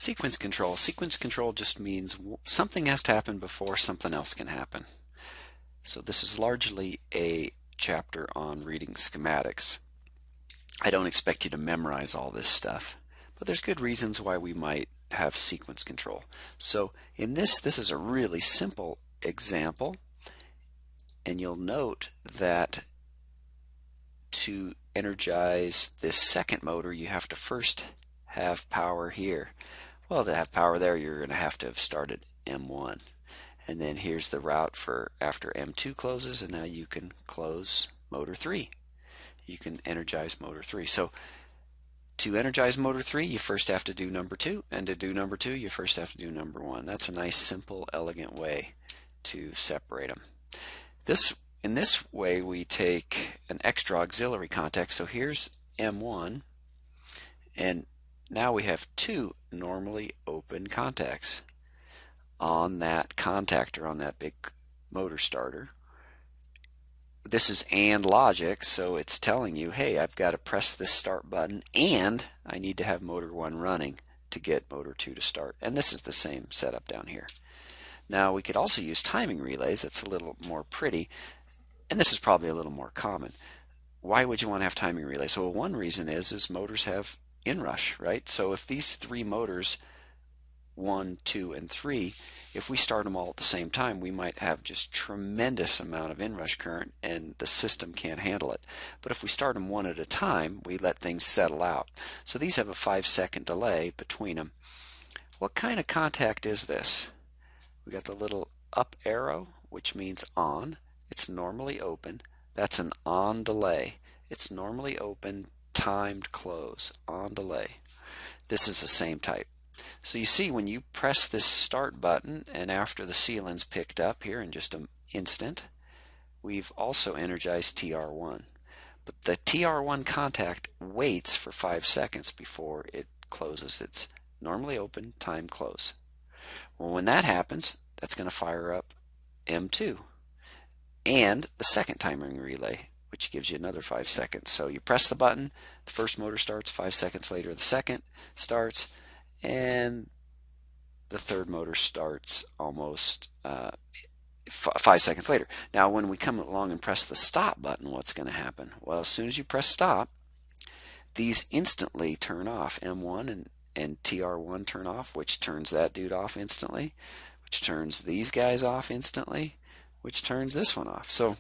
Sequence control. Sequence control just means something has to happen before something else can happen. So this is largely a chapter on reading schematics. I don't expect you to memorize all this stuff, but there's good reasons why we might have sequence control. So in this is a really simple example, and you'll note that to energize this second motor you have to first have power here. Well, to have power there, you're going to have started M1. And then here's the route for after M2 closes, and now you can close motor 3. You can energize motor 3. So to energize motor 3, you first have to do number 2, and to do number 2, you first have to do number 1. That's a nice, simple, elegant way to separate them. In this way, we take an extra auxiliary contact. So here's M1, and now we have 2 normally open contacts on that contactor, on that big motor starter. This is AND logic, so it's telling you, hey, I've got to press this start button and I need to have motor 1 running to get motor 2 to start. And this is the same setup down here. Now we could also use timing relays. That's a little more pretty, and this is probably a little more common. Why would you want to have timing relays? Well, one reason is motors have inrush, right? So if these 3 motors, 1, 2, and 3, if we start them all at the same time, we might have just tremendous amount of inrush current and the system can't handle it. But if we start them one at a time, we let things settle out. So these have a 5-second delay between them. What kind of contact is this? We got the little up arrow, which means on. It's normally open. That's an on delay. It's normally open, timed close, on delay. This is the same type. So you see, when you press this start button, and after the sealin's picked up here in just an instant, we've also energized TR1. But the TR1 contact waits for 5 seconds before it closes. It's normally open, time close. Well, when that happens, that's going to fire up M2 and the second timing relay, which gives you another 5 seconds. So you press the button, the first motor starts, 5 seconds later the second starts, and the third motor starts almost 5 seconds later. Now when we come along and press the stop button, what's going to happen? Well, as soon as you press stop, these instantly turn off. M1 and TR1 turn off, which turns that dude off instantly, which turns these guys off instantly, which turns this one off. So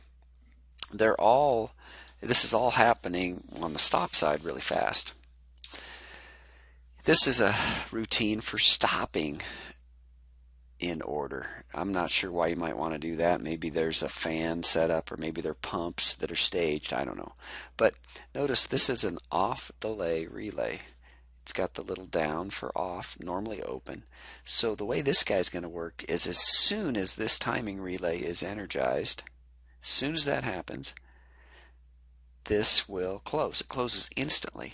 this is all happening on the stop side really fast. This is a routine for stopping in order. I'm not sure why you might want to do that. Maybe there's a fan set up, or maybe there are pumps that are staged. I don't know. But notice this is an off delay relay. It's got the little down for off, normally open. So the way this guy's going to work is as soon as this timing relay is energized, as soon as that happens, this will close. It closes instantly.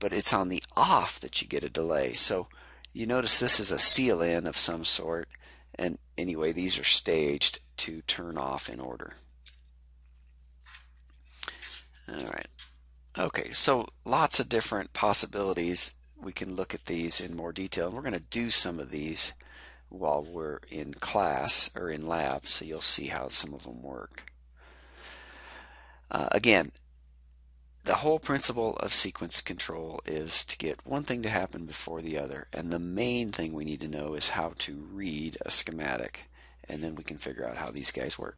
But it's on the off that you get a delay. So you notice this is a seal-in of some sort, and anyway, these are staged to turn off in order. Alright. Okay, so lots of different possibilities. We can look at these in more detail. We're going to do some of these while we're in class or in lab, so you'll see how some of them work. Again, the whole principle of sequence control is to get one thing to happen before the other, and the main thing we need to know is how to read a schematic, and then we can figure out how these guys work.